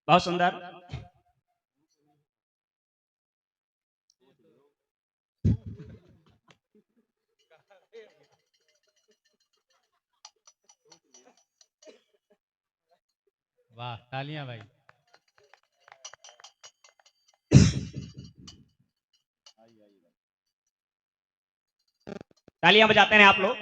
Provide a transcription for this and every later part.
बहुत सुंदर। वाह, तालियां भाई। तालियां बजाते हैं आप लोग।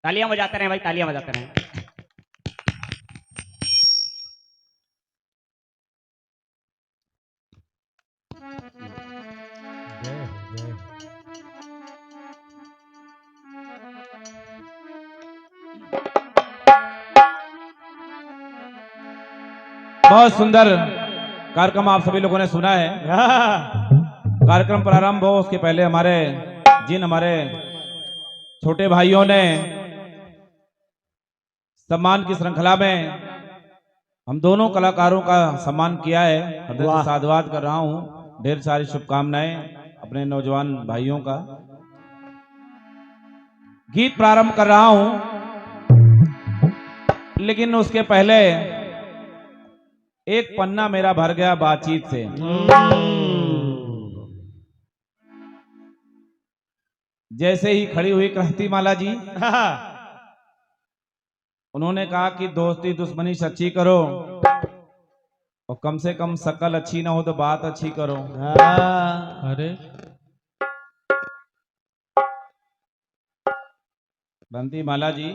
तालियां बजाते रहे भाई, तालियां बजाते रहे। जय हो, जय हो। बहुत सुंदर कार्यक्रम आप सभी लोगों ने सुना है। कार्यक्रम प्रारंभ हो उसके पहले हमारे छोटे भाइयों ने सम्मान की श्रृंखला में हम दोनों कलाकारों का सम्मान किया है। हृदय से साधुवाद कर रहा हूं। ढेर सारी शुभकामनाएं अपने नौजवान भाइयों का। गीत प्रारंभ कर रहा हूं, लेकिन उसके पहले एक पन्ना मेरा भर गया बातचीत से। जैसे ही खड़ी हुई क्रांतिमाला जी, उन्होंने कहा कि दोस्ती दुश्मनी सच्ची करो और कम से कम शकल अच्छी ना हो तो बात अच्छी करो। अरे क्रांतिमाला जी,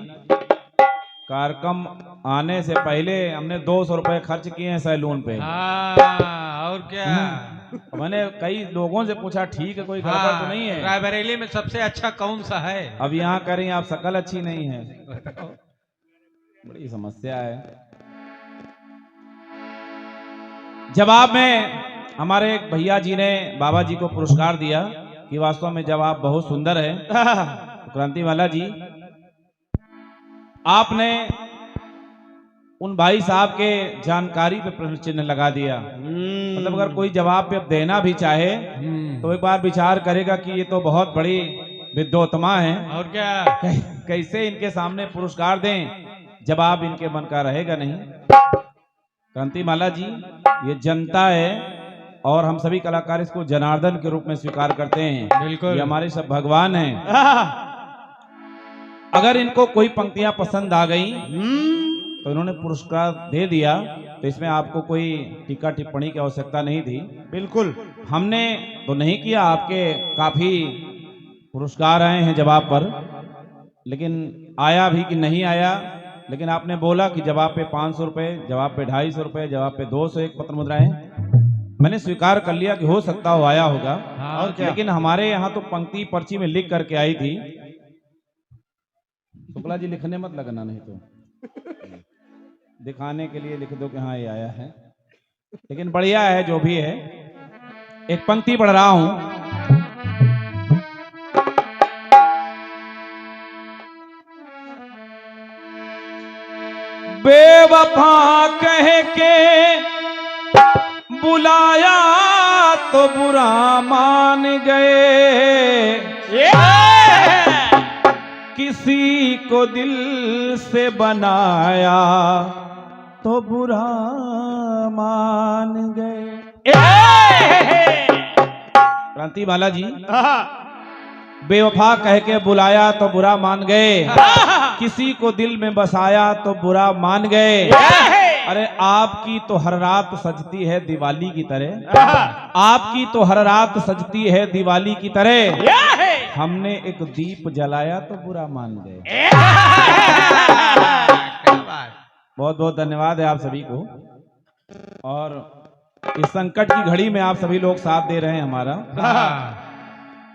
कार्यक्रम आने से पहले हमने 200 रुपए खर्च किए हैं सैलून पे। हाँ, और क्या। मैंने कई लोगों से पूछा, ठीक है, कोई गड़बड़ तो नहीं है। रायबरेली में सबसे अच्छा कौन सा है? अब यहाँ कह रही हैं आप शकल अच्छी नहीं है। बड़ी समस्या है। जवाब में हमारे एक भैया जी ने बाबा जी को पुरस्कार दिया कि वास्तव में जवाब बहुत सुंदर है। क्रांतिमाला जी, आपने उन भाई साहब के जानकारी पे प्रश्न चिन्ह लगा दिया। मतलब अगर कोई जवाब पे अब देना भी चाहे तो एक बार विचार करेगा कि ये तो बहुत बड़ी विद्वत्मा है, और क्या। कैसे इनके सामने पुरस्कार दें, जवाब इनके मन का रहेगा नहीं। क्रांतिमाला जी, ये जनता है और हम सभी कलाकार इसको जनार्दन के रूप में स्वीकार करते हैं। बिल्कुल। ये हमारे सब भगवान हैं। अगर इनको कोई पंक्तियां पसंद आ गई तो इन्होंने पुरस्कार दे दिया, तो इसमें आपको कोई टीका टिप्पणी की आवश्यकता नहीं थी। बिल्कुल, हमने तो नहीं किया। आपके काफी पुरस्कार आए हैं जवाब पर, लेकिन आया भी कि नहीं आया, लेकिन आपने बोला कि जवाब पे 500 रुपए, जवाब पे 250 रुपए, जवाब पे 201 पत्र मुद्राएं। मैंने स्वीकार कर लिया कि हो सकता हो आया होगा। हाँ, और क्या, लेकिन हमारे यहाँ तो पंक्ति पर्ची में लिख करके आई थी। शुक्ला जी, लिखने मत लगना, नहीं तो दिखाने के लिए लिख दो कि हाँ ये आया है। लेकिन बढ़िया है जो भी है। एक पंक्ति पढ़ रहा हूं। बेवफा कह के बुलाया तो बुरा मान गए, किसी को दिल से बनाया तो बुरा मान गए। क्रांतिमाला जी, बेवफा कह के बुलाया तो बुरा मान गए, किसी को दिल में बसाया तो बुरा मान गए। अरे आपकी तो हर रात सजती है दिवाली की तरह, आपकी तो हर रात सजती है दिवाली की तरह, हमने एक दीप जलाया तो बुरा मान गए। बहुत बहुत धन्यवाद है आप सभी को। और इस संकट की घड़ी में आप सभी लोग साथ दे रहे हैं हमारा।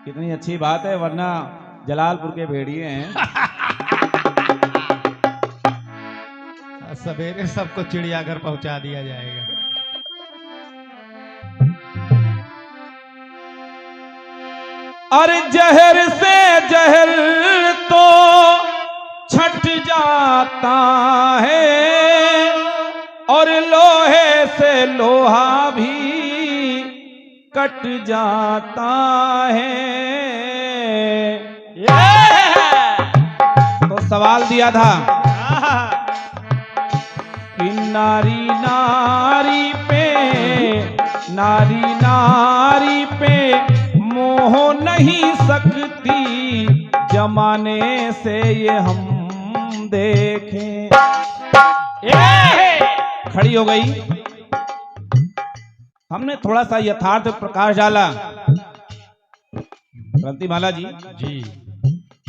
कितनी अच्छी बात है, वरना जलालपुर के भेड़िए हैं। सवेरे सबको चिड़ियाघर पहुंचा दिया जाएगा। अरे जहर से जहर तो छट जाता है और लोहे से लोहा भी कट जाता है। तो सवाल दिया था कि नारी नारी पे मोह नहीं सकती जमाने से ये हम देखें। खड़ी हो गई। हमने थोड़ा सा यथार्थ प्रकाश डाला क्रांतिमाला जी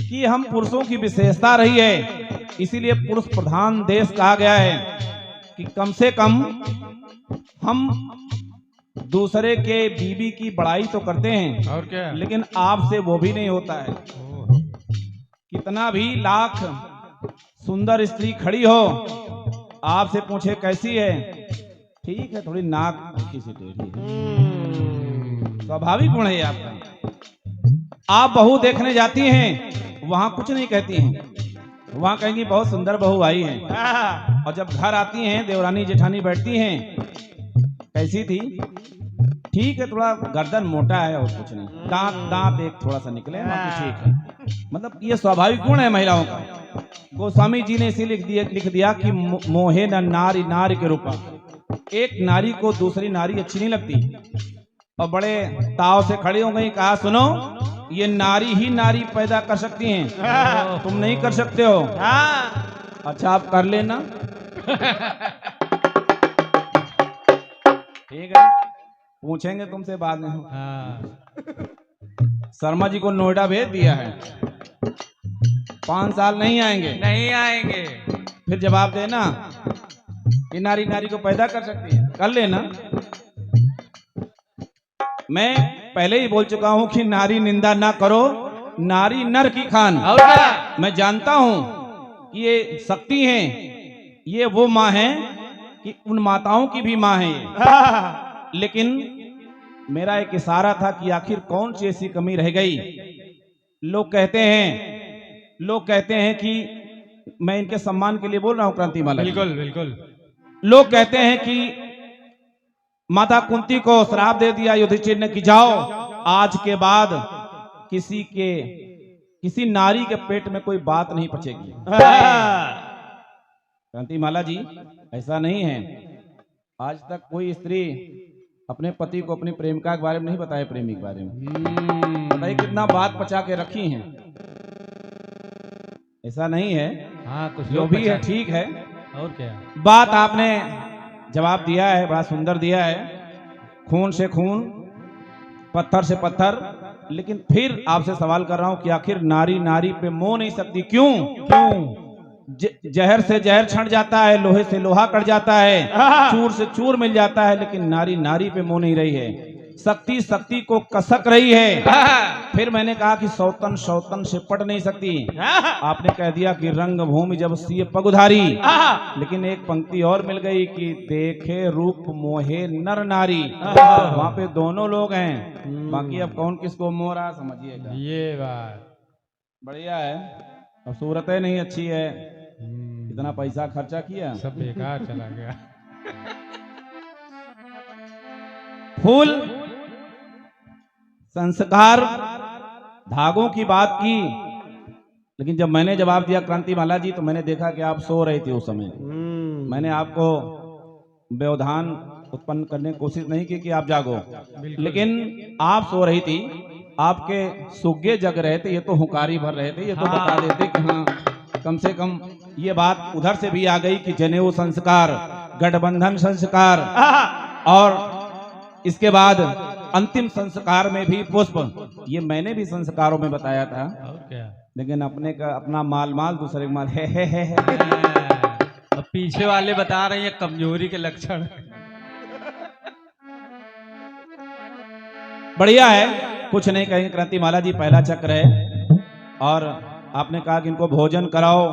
कि हम पुरुषों की विशेषता रही है, इसीलिए पुरुष प्रधान देश कहा गया है कि कम से कम हम दूसरे के बीवी की बड़ाई तो करते हैं और क्या, लेकिन आपसे वो भी नहीं होता है। कितना भी लाख सुंदर स्त्री खड़ी हो, आपसे पूछे कैसी है, ठीक है थोड़ी नाक हल्की सी टेढ़ी है, स्वाभाविक गुण है आपका। आप बहू देखने जाती हैं, वहां कुछ नहीं कहती हैं, वहां कहेंगी बहुत सुंदर बहू आई है। और जब घर आती हैं, देवरानी जेठानी बैठती हैं, कैसी थी, ठीक है थोड़ा गर्दन मोटा है और कुछ नहीं, दांत एक थोड़ा सा निकले, बाकी ठीक है। मतलब ये स्वाभाविक गुण है महिलाओं का। गोस्वामी जी ने इसी लिख दिया कि मोहे न नारी नारी के रूपा। एक नारी को दूसरी नारी अच्छी नहीं लगती, और बड़े ताव से खड़ी हो गई, कहा सुनो ये नारी ही नारी पैदा कर सकती हैं, तुम नहीं कर सकते हो। अच्छा आप कर लेना। ठीक है पूछेंगे तुमसे बाद में। शर्मा जी को नोएडा भेज दिया है, 5 साल नहीं आएंगे। फिर जवाब देना कि नारी नारी को पैदा कर सकती है, कर लेना। मैं पहले ही बोल चुका हूं कि नारी निंदा ना करो, नारी नर की खान। मैं जानता हूं कि ये शक्ति है, ये वो माँ है कि उन माताओं की भी माँ है ये। लेकिन मेरा एक इशारा था कि आखिर कौन सी ऐसी कमी रह गई। लोग कहते हैं कि मैं इनके सम्मान के लिए बोल रहा हूं क्रांतिमाला, बिल्कुल। लोग कहते हैं कि माता कुंती को श्राप दे दिया युधिष्ठिर ने कि जाओ आज के बाद किसी नारी के पेट में कोई बात नहीं पचेगी। क्रांतिमाला जी ऐसा नहीं है। आज तक कोई स्त्री अपने पति को अपनी प्रेमिका के बारे में नहीं बताया, प्रेमी के बारे में बताइए कितना बात पचा के रखी हैं। ऐसा नहीं है। कुछ जो भी है ठीक है। और क्या, बात आपने जवाब दिया है, बड़ा सुंदर दिया है, खून से खून पत्थर से पत्थर। लेकिन फिर आपसे सवाल कर रहा हूं कि आखिर नारी नारी पे मोह नहीं सकती, क्यों? जहर से जहर छंट जाता है, लोहे से लोहा कट जाता है, चूर से चूर मिल जाता है, लेकिन नारी नारी पे मोह नहीं रही है। शक्ति शक्ति को कसक रही है। फिर मैंने कहा कि सौतन सौतन से पट नहीं सकती। आपने कह दिया कि रंग भूमि जब सिए पगुधारी, लेकिन एक पंक्ति और मिल गई कि देखे रूप मोहे नर नारी। वहां पे दोनों लोग हैं, बाकी अब कौन किसको मोह रहा समझिएगा। ये बात बढ़िया है। अब सूरतें नहीं अच्छी है, इतना पैसा खर्चा किया, सब बेकार चला गया। फूल संस्कार धागों की बात की, लेकिन जब मैंने जवाब दिया क्रांतिमाला जी तो मैंने देखा कि आप सो रही थी उस समय। मैंने आपको व्यवधान उत्पन्न करने की कोशिश नहीं की कि आप जागो, लेकिन आप सो रही थी, आपके सुग्गे जग रहे थे, ये तो हुकारी भर रहे थे, ये तो बता देते कि हाँ कम से कम ये बात उधर से भी आ गई कि जनेऊ संस्कार, गठबंधन संस्कार, और इसके बाद अंतिम संस्कार में भी पुष्प। ये मैंने भी संस्कारों में बताया था। और क्या, लेकिन अपना माल दूसरे का माल है। अब पीछे वाले बता रहे हैं कमजोरी के लक्षण। बढ़िया है, कुछ नहीं कहेंगे। क्रांतिमाला जी पहला चक्र है, और आपने कहा कि इनको भोजन कराओ,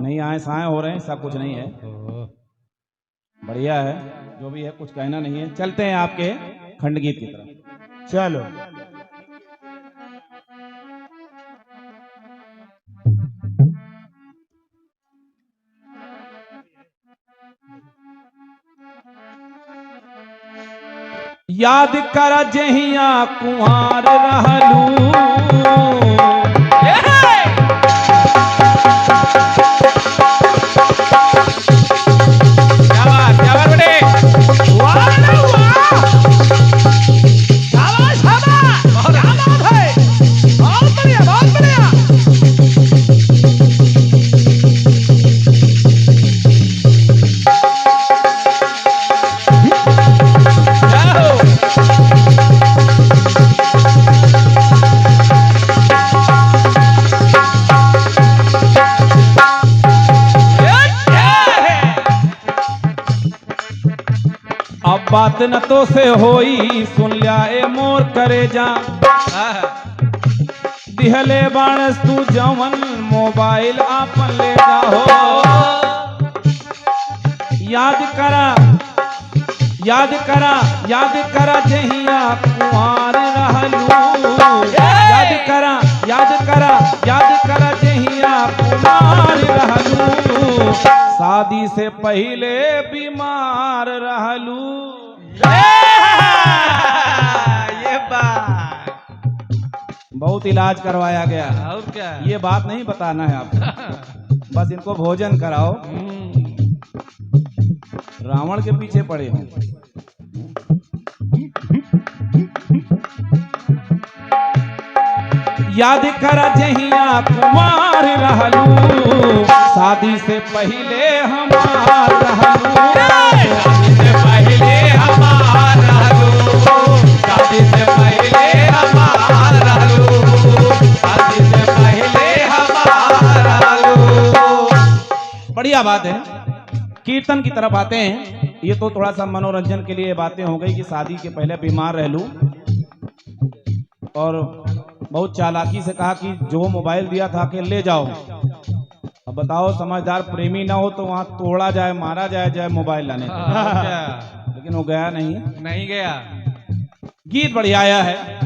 नहीं आए साए हो रहे हैं, सब कुछ नहीं है। बढ़िया है, जो भी है कुछ कहना नहीं है। चलते हैं आपके खंडगीत की तरफ। चलो याद कर जहिया कुंवार रहलू। क्या बात बेटे। वाह ना वाह, शाबाश शाबाश, क्या बात है, बहुत बढ़िया बहुत बढ़िया। अब बात न तो से होई सुन लिया ए मोर करे जा। दिहले बाणस तू जवन मोबाइल आपन ले जाओ। याद करा याद करा याद करा जहिया कुंवार रहलू। याद करा याद करा याद करा जहिया कुंवार रहलू। शादी से पहले बीमार रहलू। ये बात बहुत इलाज करवाया गया। और क्या। ये बात नहीं बताना है आपको, बस इनको भोजन कराओ। रावण के पीछे पड़े हो। याद कर जहिया कुमार रहलू। शादी से पहले हमार रहलू। शादी से पहले हमार रहलू। शादी से पहले हमार रहलू। शादी से पहले हमार रहलू। बढ़िया बात है। कीर्तन की तरफ आते हैं। ये तो थोड़ा सा मनोरंजन के लिए बातें हो गई कि शादी के पहले बीमार रह लूं, और बहुत चालाकी से कहा कि जो मोबाइल दिया था कि ले जाओ। अब बताओ, समझदार प्रेमी ना हो तो वहां तोड़ा जाए, मारा जाए, जाए मोबाइल लाने। लेकिन वो गया नहीं गया। गीत बढ़िया आया है।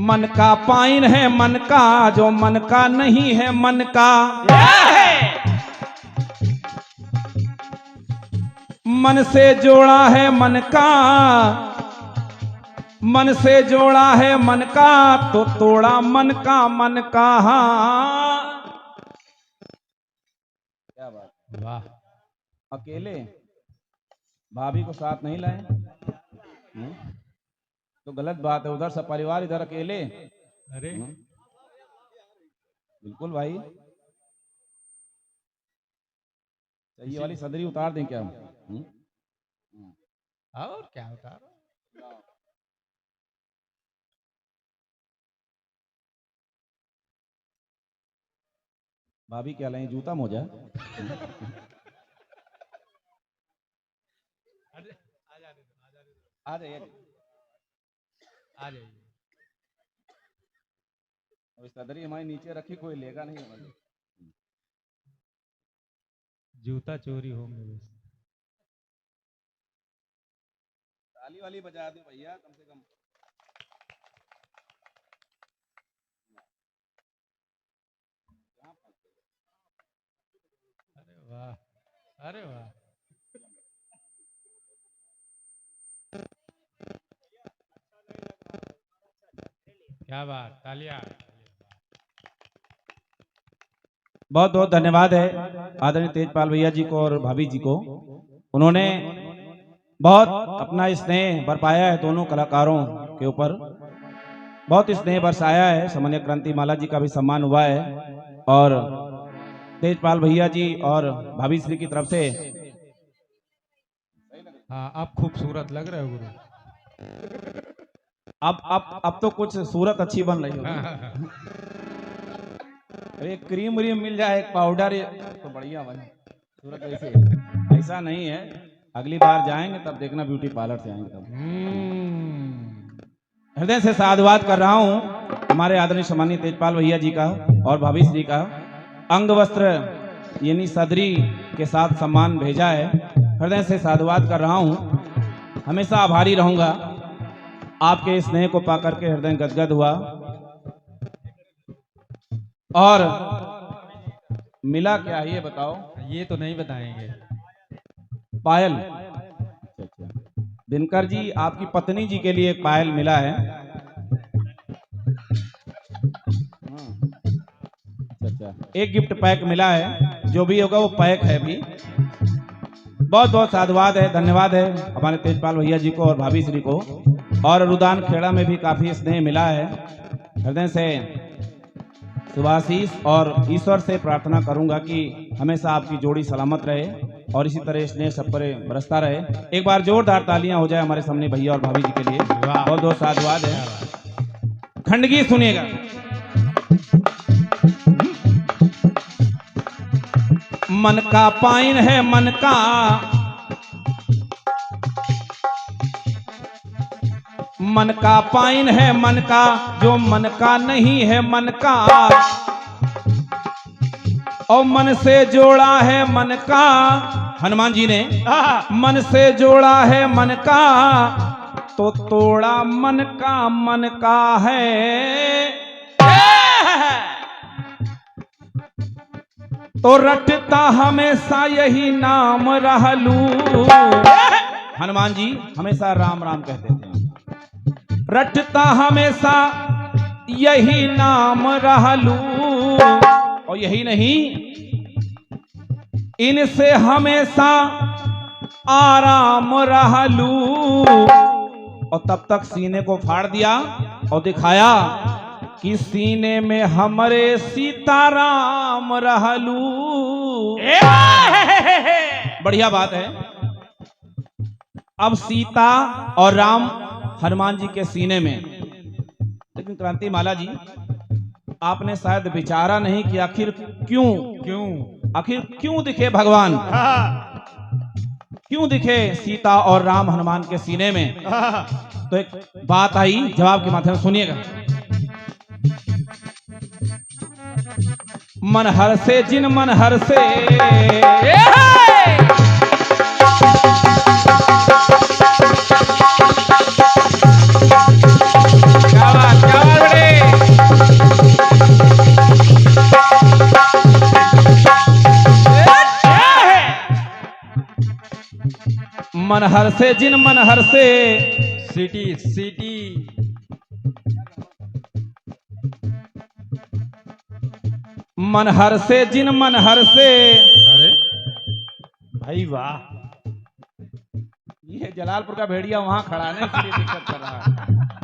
मन का पाइन है मन का, जो मन का नहीं है मन का। मन से जोड़ा है मन का, मन से जोड़ा है मन का, तो तोड़ा मन का मन का। क्या बात। वाह। अकेले भाभी को साथ नहीं लाए तो गलत बात है। उधर सब परिवार, इधर अकेले। अरे बिल्कुल भाई। ये वाली सदरी उतार दें क्या? और क्या उतारो। भाभी क्या लाए, जूता मोजा? आ जाइए आ जाइए। अब सदरी हमारी नीचे रखी, कोई लेगा नहीं हमारी। जूता चोरी होंगे बस। ताली वाली बजा दो भैया कम से कम। अरे वाह, अरे वाह। क्या बात, तालियां। बहुत बहुत धन्यवाद है आदरणीय तेजपाल भैया जी को और भाभी जी को। उन्होंने बहुत अपना स्नेह बरपाया है दोनों कलाकारों के ऊपर। बहुत स्नेह बरसाया है। सामान्य क्रांति माला जी का भी सम्मान हुआ है, और तेजपाल भैया जी और भाभी श्री की तरफ से। हाँ, आप खूबसूरत लग रहे हो गुरु। अब तो कुछ सूरत अच्छी बन रही है। एक क्रीम व्रीम मिल जाए, एक पाउडर तो बढ़िया बने। सूरत ऐसा नहीं है। अगली बार जाएंगे तब देखना, ब्यूटी पार्लर से आएंगे तब। हृदय से साधुवाद कर रहा हूँ हमारे आदरणीय सम्मानीय तेजपाल भैया जी का और भाभी जी का। अंग वस्त्र यानी सदरी के साथ सम्मान भेजा है। हृदय से साधुवाद कर रहा हूँ। हमेशा आभारी रहूंगा। आपके स्नेह को पाकर के हृदय गदगद हुआ। और मिला क्या ये बताओ? ये तो नहीं बताएंगे। पायल दिनकर जी, आपकी पत्नी जी के लिए एक पायल मिला है। अच्छा, एक गिफ्ट पैक मिला है, जो भी होगा वो पैक है भी। बहुत बहुत साधुवाद है, धन्यवाद है हमारे तेजपाल भैया जी को और भाभी श्री को। और रुदान खेड़ा में भी काफी स्नेह मिला है। हृदय से शुभाशीष और ईश्वर से प्रार्थना करूंगा कि हमेशा आपकी जोड़ी सलामत रहे और इसी तरह स्नेह सब पर बरसता रहे। एक बार जोरदार तालियां हो जाए हमारे सामने भैया और भाभी जी के लिए। बहुत बहुत साधुवाद है। खंडगीत सुनिएगा। मन का पाइन है मन का, मन का पाइन है मन का, जो मन का नहीं है मन का, और मन से जोड़ा है मन का। हनुमान जी ने मन से जोड़ा है मन का, तो तोड़ा मन का है। तो रटता हमेशा यही नाम रहलू। हनुमान जी हमेशा राम राम कहते थे। रटता हमेशा यही नाम रहलू, और यही नहीं, इनसे हमेशा आराम रहलू। और तब तक सीने को फाड़ दिया और दिखाया कि सीने में हमारे सीताराम रहलू। बढ़िया बात है। अब सीता और राम हनुमान जी के सीने में। लेकिन क्रांति माला जी, आपने शायद विचारा नहीं कि आखिर क्यों दिखे भगवान, क्यों दिखे सीता और राम हनुमान के सीने में। तो एक बात आई, जवाब के माध्यम से सुनिएगा। मन हर से जिन मन हर से, मन हर से जिन मन हर से, सिटी मन हर से जिन मन हर से। अरे भाई वाह, ये जलालपुर का भेड़िया वहां खड़ा है, इसलिए दिक्कत कर रहा है।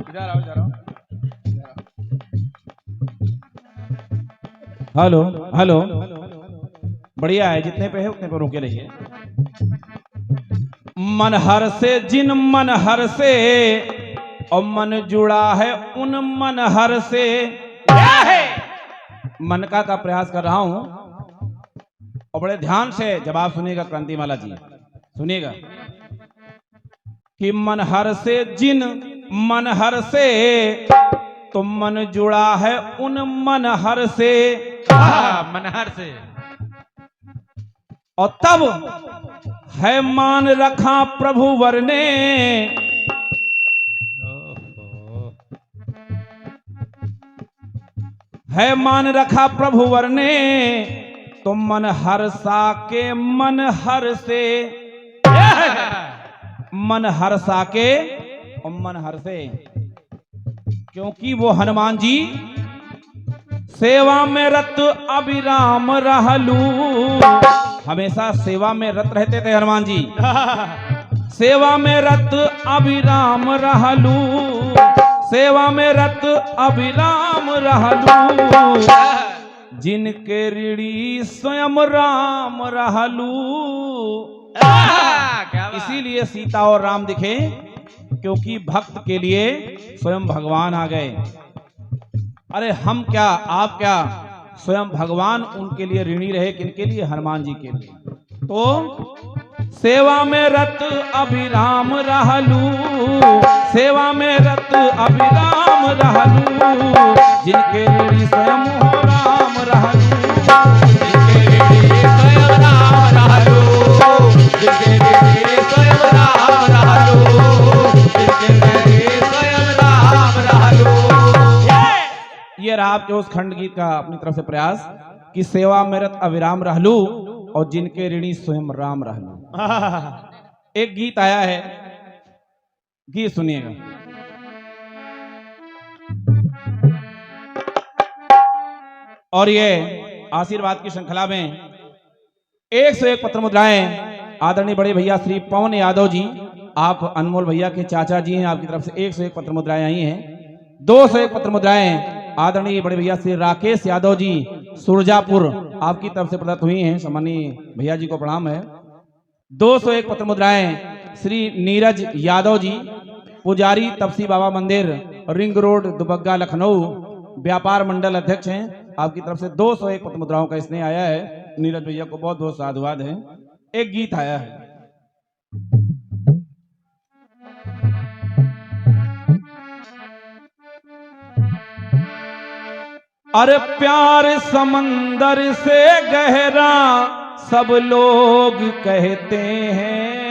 इधर आओ, इधर आओ। हेलो हेलो, बढ़िया है, जितने पे है उतने पे रोके रहिए। मन हर से जिन मन हर से, और मन जुड़ा है उन मन हर से। मन का प्रयास कर रहा हूं, और बड़े ध्यान से जवाब सुनिएगा क्रांति माला जी, सुनिएगा कि मन हर से जिन मन हर से, तो मन जुड़ा है उन मन हर से। मनहर से। और तब है मान रखा प्रभु वर ने, है मान रखा प्रभु वर ने, तो मन हर्षा के मन हर से। मन हर्षा के और मन हर से, क्योंकि वो हनुमान जी सेवा में रत अभिराम रहलू। हमेशा सेवा में रत रहते थे हनुमान जी। सेवा में रत अभिराम रहलू, सेवा में रत अभिराम रहलू। जिनके ऋणी स्वयं राम रहलू। इसीलिए सीता और राम दिखे, क्योंकि भक्त के लिए स्वयं भगवान आ गए। अरे हम क्या, आप क्या, स्वयं भगवान उनके लिए ऋणी रहे। किनके लिए? हनुमान जी के लिए। तो सेवा में रत अभिराम रहलू, सेवा में रत अभिराम रहलू। जिनके ऋणी स्वयं हो राम रहलू, जिनके ऋणी स्वयं राम रहलू, जिनके ऋणी स्वयं राम रहलू, जिनके ऋणी स्वयं राम रहलू। ये रहा आपके उस खंड गीत का अपनी तरफ से प्रयास कि सेवा में रत अभिराम रहलू और जिनके ऋणी स्वयं राम रहलू। एक गीत आया है गीत सुनिएगा। और ये आशीर्वाद की श्रृंखला में 101 पत्र मुद्राएं आदरणीय बड़े भैया श्री पवन यादव जी, आप अनमोल भैया के चाचा जी हैं, आपकी तरफ से 101 पत्र मुद्राएं आई हैं। 201 पत्र मुद्राएं आदरणीय बड़े भैया श्री राकेश यादव जी सुरजापुर, आपकी तरफ से प्रदत्त हुई हैं, सम्मानीय भैया जी को प्रणाम है। 201 पत्र मुद्राएं श्री नीरज यादव जी, पुजारी तपसी बाबा मंदिर, रिंग रोड, दुबग्गा, लखनऊ, व्यापार मंडल अध्यक्ष हैं, आपकी तरफ से 201 पत्र मुद्राओं का स्नेह आया है। नीरज भैया को बहुत बहुत साधुवाद है। एक गीत आया है। अरे प्यार समंदर से गहरा सब लोग कहते हैं,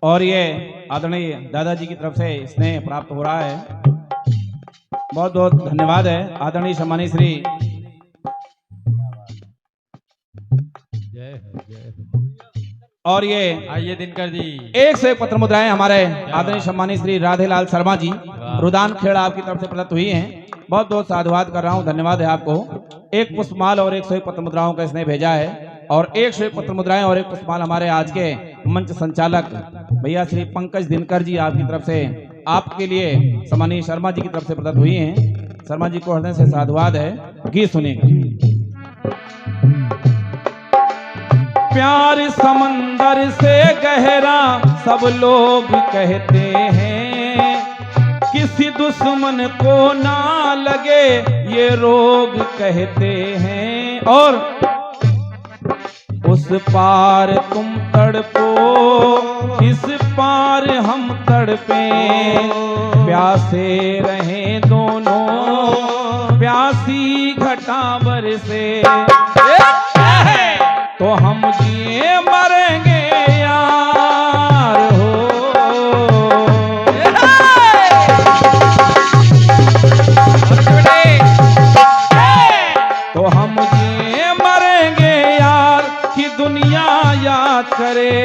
और ये आदरणीय दादाजी की तरफ से स्नेह प्राप्त हो रहा है। बहुत बहुत धन्यवाद है आदरणीय सम्मानीय श्री और ये आइए दिनकर जी 101 पत्र मुद्राएं हमारे आदरणीय सम्मानीय श्री राधेलाल शर्मा जी रुदान खेड़ा, आपकी तरफ से प्रदत्त हुई हैं। बहुत बहुत साधुवाद कर रहा हूं, धन्यवाद है आपको। एक पुष्पमाल और 101 पत्र मुद्राओं का स्नेह भेजा है। और 101 पत्र मुद्राएं और एक पुष्पमाल हमारे आज के मंच संचालक भैया श्री पंकज दिनकर जी, आपकी तरफ से आपके लिए सम्मानीय शर्मा जी की तरफ से प्रदत्त हुई हैं। शर्मा जी को हृदय से साधुवाद है। गीत सुनिएगा। प्यार समंदर से गहरा सब लोग कहते हैं, किसी दुश्मन को ना लगे ये रोग कहते हैं। और उस पार तुम तड़पो इस पार हम तड़पे, प्यासे रहें दोनों प्यासी घटा बरसे, तो हम जिए मरेंगे यार हो। तो हम जिए मरेंगे यार कि दुनिया याद करे,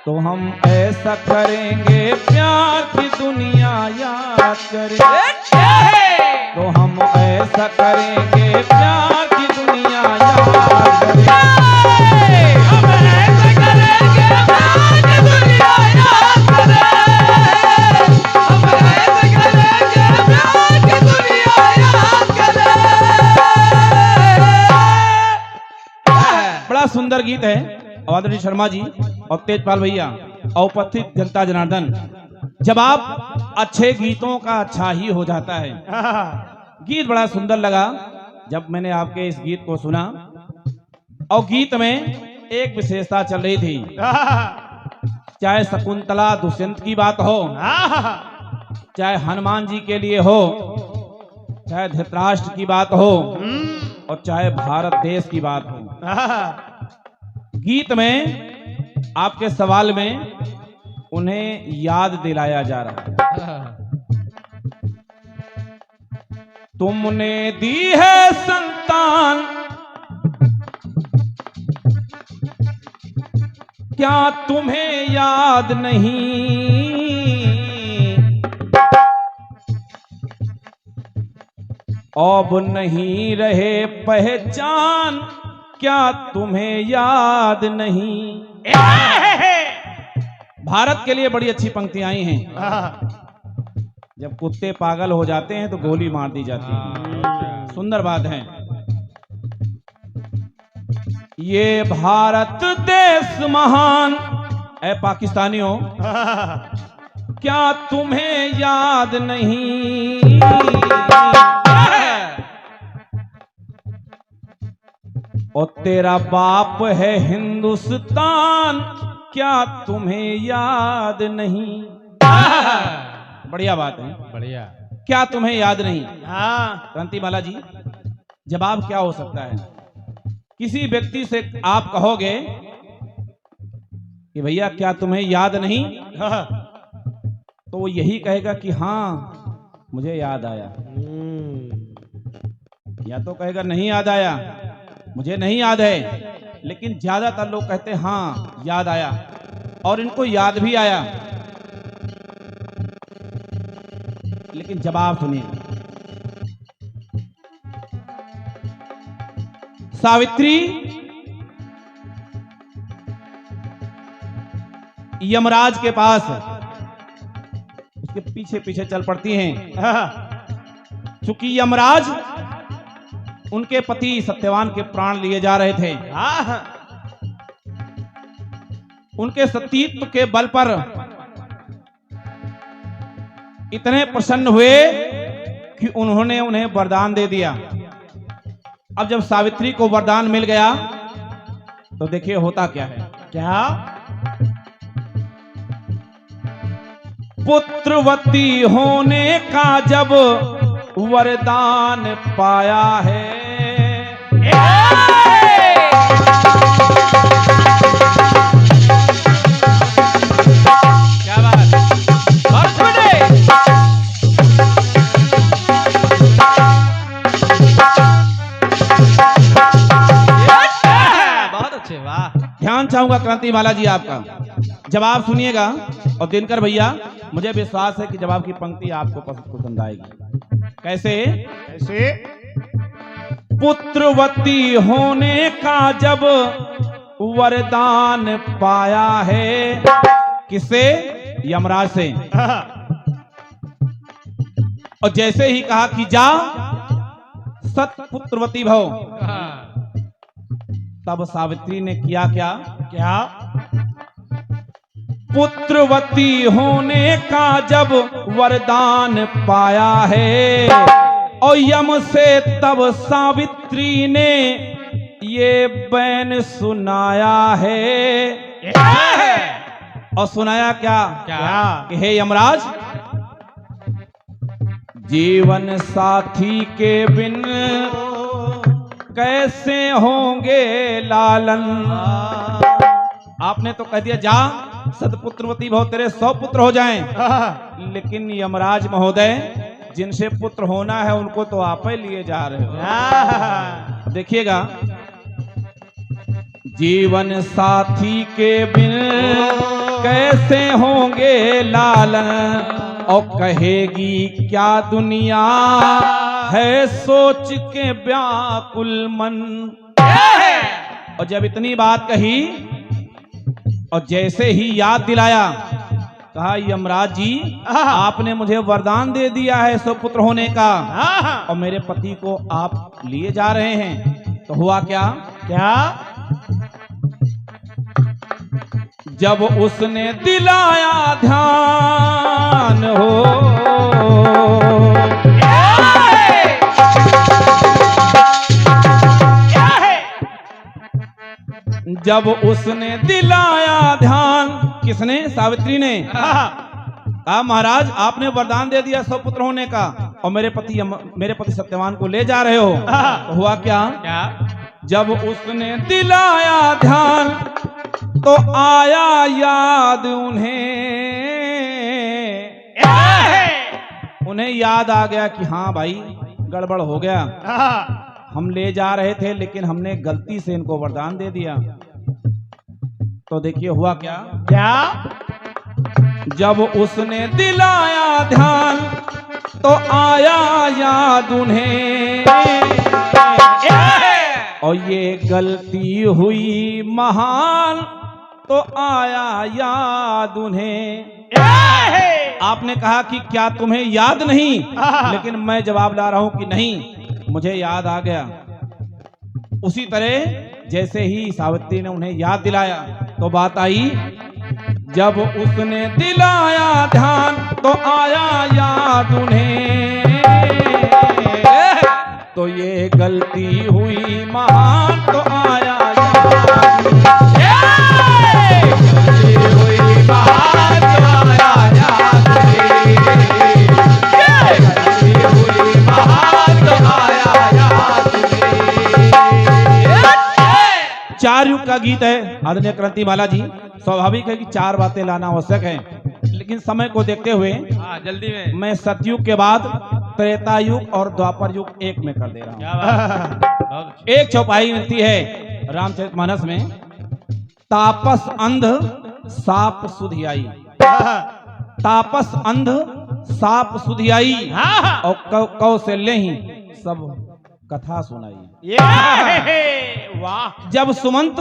तो हम ऐसा करेंगे प्यार की दुनिया याद करे, तो हम ऐसा करेंगे प्यार की दुनिया याद करे, हम ऐसा करेंगे प्यार की दुनिया याद करे, हम ऐसा करेंगे प्यार की दुनिया याद करे। बड़ा सुंदर गीत है आदरणीय शर्मा जी और तेजपाल भैया, उपस्थित जनता जनार्दन। जब आप अच्छे गीतों का अच्छा ही हो जाता है। गीत बड़ा सुंदर लगा जब मैंने आपके इस गीत को सुना। और गीत में एक विशेषता चल रही थी, चाहे शकुंतला दुष्यंत की बात हो, चाहे हनुमान जी के लिए हो, चाहे धृतराष्ट्र की बात हो, और चाहे भारत देश की बात हो। गीत में आपके सवाल में उन्हें याद दिलाया जा रहा है। तुमने दी है संतान, क्या तुम्हें याद नहीं, अब नहीं रहे पहचान, क्या तुम्हें याद नहीं। भारत के लिए बड़ी अच्छी पंक्तियां आई हैं। जब कुत्ते पागल हो जाते हैं तो गोली मार दी जाती है। सुंदर बात है। ये भारत देश महान, ऐ पाकिस्तानियों क्या तुम्हें याद नहीं, और तेरा बाप है हिंदुस्तान, क्या तुम्हें याद नहीं। बढ़िया बात है। बढ़िया। क्या तुम्हें याद नहीं? हाँ क्रांतिमाला जी, जवाब क्या हो सकता है? किसी व्यक्ति से आप कहोगे कि भैया क्या तुम्हें याद नहीं, हाँ। तो वो यही कहेगा कि हाँ मुझे याद आया, या तो कहेगा नहीं याद आया, मुझे नहीं याद है। लेकिन ज्यादातर लोग कहते हैं हाँ याद आया, और इनको याद भी आया। लेकिन जवाब सुनिए। सावित्री यमराज के पास उसके पीछे पीछे चल पड़ती हैं। चूंकि यमराज उनके पति सत्यवान के प्राण लिए जा रहे थे। उनके सतीत्व के बल पर इतने प्रसन्न हुए कि उन्होंने उन्हें वरदान दे दिया। अब जब सावित्री को वरदान मिल गया तो देखिए होता क्या है। क्या? पुत्रवती होने का जब वरदान पाया है, क्या बात, बहुत अच्छे, वाह। ध्यान चाहूंगा क्रांतिमाला जी आपका, जवाब सुनिएगा। और दिनकर भैया, मुझे विश्वास है कि जवाब की पंक्ति आपको पसंद आएगी। कैसे? ऐसे पुत्रवती होने का जब वरदान पाया है, किससे? यमराज से। और जैसे ही कहा कि जा सत्पुत्रवती भव, तब सावित्री ने किया क्या? क्या? पुत्रवती होने का जब वरदान पाया है, और यम से तब सावित्री ने ये बैन सुनाया है। और सुनाया क्या? क्या? कि हे यमराज, जीवन साथी के बिन कैसे होंगे लालन। आपने तो कह दिया जा सतपुत्रवती भव, तेरे 100 पुत्र हो जाएं। लेकिन यमराज महोदय, जिनसे पुत्र होना है उनको तो आप ही लिए जा रहे हो। देखिएगा, जीवन साथी के बिन कैसे होंगे लालन, और कहेगी क्या दुनिया है सोच के व्याकुल मन। और जब इतनी बात कही और जैसे ही याद दिलाया, कहा यमराज जी आपने मुझे वरदान दे दिया है 100 पुत्र होने का, और मेरे पति को आप लिए जा रहे हैं। तो हुआ क्या? क्या? जब उसने दिलाया ध्यान हो, जब उसने दिलाया ध्यान, किसने? सावित्री ने। कहा महाराज आपने वरदान दे दिया 100 पुत्र होने का, और मेरे पति सत्यवान को ले जा रहे हो। तो हुआ क्या? क्या? जब उसने दिलाया ध्यान तो आया याद उन्हें याद आ गया कि हाँ भाई गड़बड़ हो गया, हम ले जा रहे थे लेकिन हमने गलती से इनको वरदान दे दिया। तो देखिए हुआ क्या? क्या? जब उसने दिलाया ध्यान तो आया याद उन्हें, और ये गलती हुई महान तो आया याद उन्हें। आपने कहा कि क्या तुम्हें याद नहीं, लेकिन मैं जवाब ला रहा हूं कि नहीं, मुझे याद आ गया। उसी तरह जैसे ही सावित्री ने उन्हें याद दिलाया तो बात आई, जब उसने दिलाया ध्यान तो आया याद उन्हें, तो ये गलती हुई महान तो आया याद, गलती हुई महान तो आया याद। का गीत है आदरणीय क्रांतिमाला जी। स्वाभाविक है कि 4 बातें लाना आवश्यक है, लेकिन समय को देखते हुए हाँ जल्दी में। मैं सतयुग के बाद त्रेता युग और द्वापर युग एक में कर दे रहा हूँ। क्या बात है। बहुत एक चौपाई मिलती है रामचरितमानस में, तापस अंध साप सुधियाई, तापस अंध साप सुधियाई और कौशल्य ही सब कथा सुनाई। वाह। जब सुमंत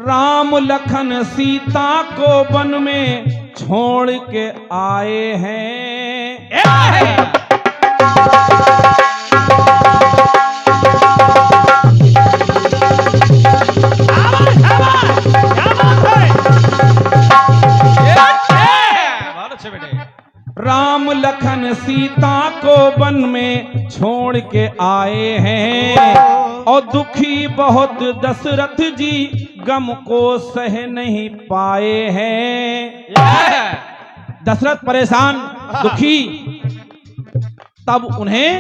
राम लखन सीता को वन में छोड़ के आए हैं, बहुत अच्छे बेटे। राम लखन सीता को वन में छोड़ के आए हैं और दुखी बहुत दशरथ जी गम को सह नहीं पाए हैं। दशरथ परेशान दुखी, तब उन्हें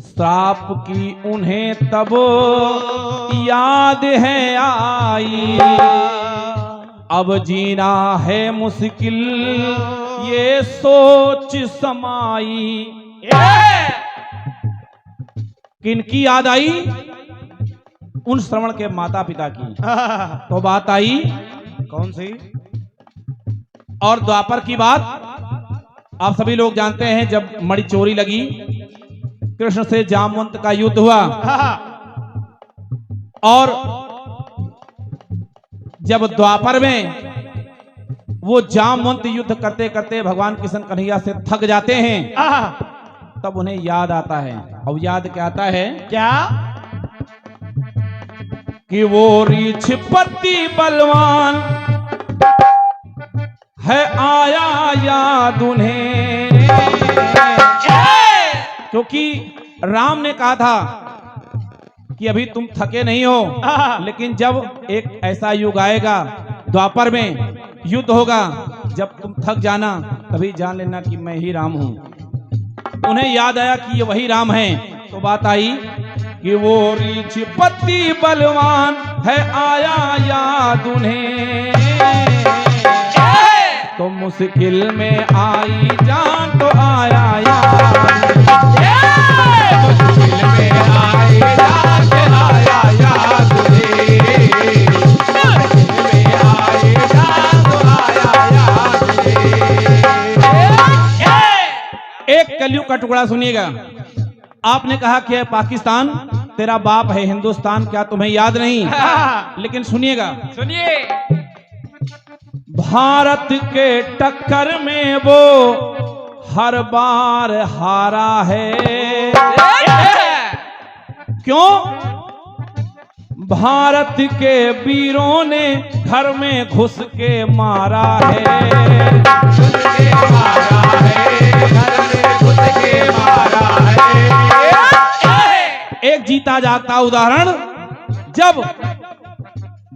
श्राप की उन्हें तब याद है आई, अब जीना है मुश्किल ये सोच समाई। किनकी याद आई? उन श्रवण के माता पिता की। तो बात आई कौन सी? और द्वापर की बात आप सभी लोग जानते हैं, जब मणि चोरी लगी, कृष्ण से जामवंत का युद्ध हुआ और जब द्वापर में वो जामवंत युद्ध करते करते भगवान कृष्ण कन्हैया से थक जाते हैं, तब उन्हें याद आता है। अब याद क्या आता है? क्या? कि वो रीछपति बलवान है आया याद उन्हें, क्योंकि राम ने कहा था कि अभी तुम थके नहीं हो, लेकिन जब एक ऐसा युग आएगा द्वापर में युद्ध होगा, जब तुम थक जाना तभी जान लेना कि मैं ही राम हूं। उन्हें याद आया कि ये वही राम हैं। तो बात आई कि वो रीछपति बलवान है आया याद उन्हें, तो मुश्किल में आई जान तो आया याद, मुश्किल में आई जान तो आया याद उन्हें, मुश्किल में आई जान तो आया याद उन्हें। एक कलयुग का टुकड़ा सुनिएगा। आपने कहा कि है पाकिस्तान तेरा बाप है हिंदुस्तान, क्या तुम्हें याद नहीं? लेकिन सुनिएगा, सुनिए। भारत के टक्कर में वो हर बार हारा है। क्यों? भारत के वीरों ने घर में घुस के मारा है, घुस के मारा है, घर में घुस के मारा है। एक जीता जागता उदाहरण,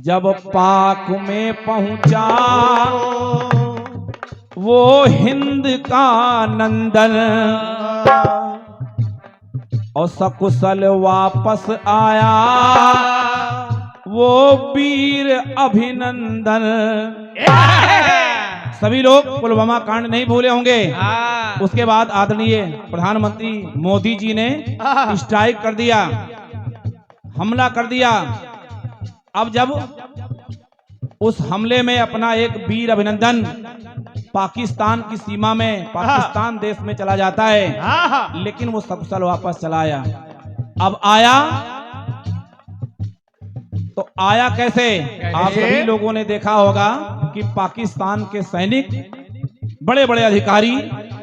जब पाक में पहुंचा वो हिंद का नंदन और सकुशल वापस आया वो वीर अभिनंदन। सभी लोग पुलवामा कांड नहीं भूले होंगे। उसके बाद आदरणीय प्रधानमंत्री मोदी जी ने स्ट्राइक कर दिया, हमला कर दिया। अब जब उस हमले में अपना एक वीर अभिनंदन पाकिस्तान की सीमा में पाकिस्तान देश में चला जाता है, लेकिन वो सकुशल वापस चला आया। अब आया तो आया कैसे? आप सभी लोगों ने देखा होगा कि पाकिस्तान के सैनिक बड़े बड़े अधिकारी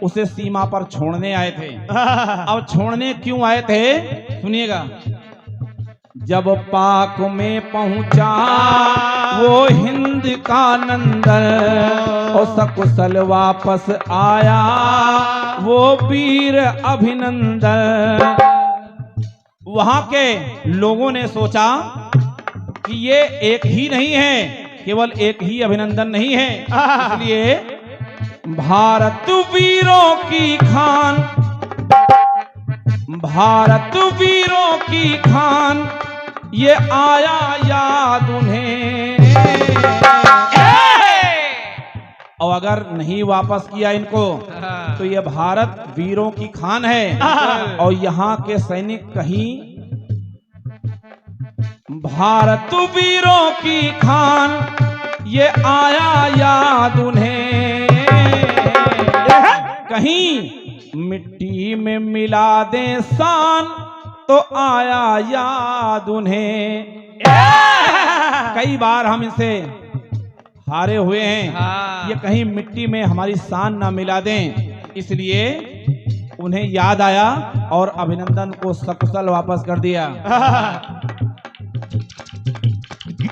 उसे सीमा पर छोड़ने आए थे। अब छोड़ने क्यों आए थे? सुनिएगा। जब पाक में पहुंचा वो हिंद का नंदन और सकुशल वापस आया वो वीर अभिनंदन। वहां के लोगों ने सोचा कि ये एक ही नहीं है, केवल एक ही अभिनंदन नहीं है, इसलिए भारत वीरों की खान भारत वीरों की खान ये आया याद उन्हें। और अगर नहीं वापस किया इनको तो ये भारत वीरों की खान है और यहाँ के सैनिक कहीं भारत वीरों की खान ये आया याद उन्हें। कहीं मिट्टी में मिला दे शान तो आया याद उन्हें। कई बार हम इनसे हारे हुए हैं, ये कहीं मिट्टी में हमारी शान ना मिला दें, इसलिए उन्हें याद आया और अभिनंदन को सकुशल वापस कर दिया।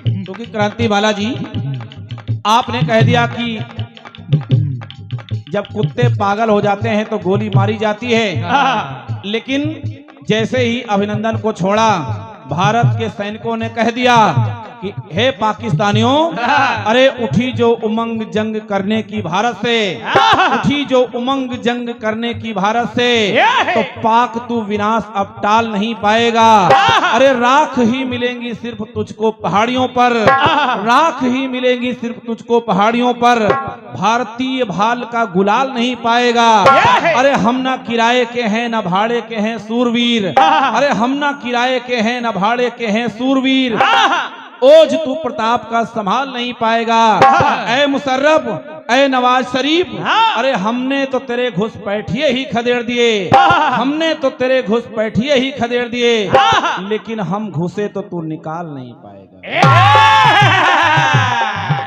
क्योंकि क्रांति बाला जी आपने कह दिया कि जब कुत्ते पागल हो जाते हैं तो गोली मारी जाती है, लेकिन जैसे ही अभिनंदन को छोड़ा भारत के सैनिकों ने कह दिया कि हे पाकिस्तानियों, अरे उठी जो उमंग जंग करने की भारत से, उठी जो उमंग जंग करने की भारत से, तो पाक तू विनाश अब टाल नहीं पाएगा। अरे राख ही मिलेंगी सिर्फ तुझको पहाड़ियों पर, राख ही मिलेंगी सिर्फ तुझको पहाड़ियों पर, भारतीय भाल का गुलाल नहीं पाएगा। अरे हम ना किराए के हैं ना भाड़े के हैं सूरवीर, अरे हम ना किराए के हैं ना भाड़े के हैं सूरवीर, ओज तू प्रताप का संभाल नहीं पाएगा। ऐ मुशर्रफ, ऐ नवाज शरीफ, अरे हमने तो तेरे घुसपैठिए ही खदेड़ दिए, हमने तो तेरे घुसपैठिए ही खदेड़ दिए, लेकिन हम घुसे तो तू निकाल नहीं पाएगा।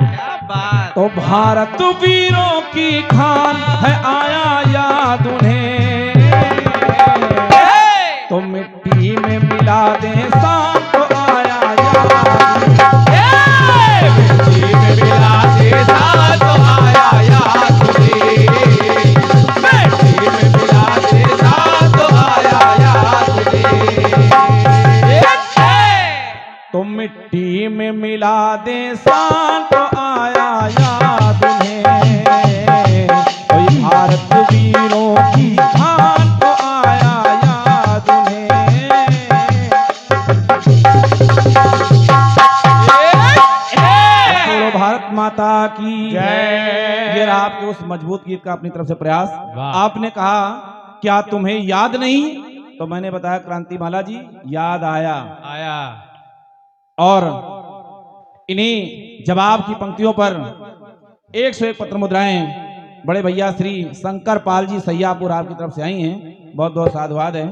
क्या बात। तो भारत वीरों की खान है आया याद उन्हें, तो मिट्टी में मिला दे शान तो आया याद, मिट्टी में मिला दे शान तो आया याद उन्हें, मिट्टी में मिला दे शान तो आया याद उन्हें, तो मिट्टी में मिला दे शान तो आया याद उन्हें। कोई भारत वीरों की खान तो आया याद उन्हें। बोलो भारत माता की जय। ये रहा आपके उस मजबूत गीत का अपनी तरफ से प्रयास। आपने कहा क्या तुम्हें याद नहीं, तो मैंने बताया क्रांति माला जी याद आया। और इन्हीं जवाब की पंक्तियों पर 101 पत्र मुद्राएं बड़े भैया श्री शंकर पाल जी सैयापुर आपकी तरफ से आई हैं, बहुत बहुत साधुवाद है।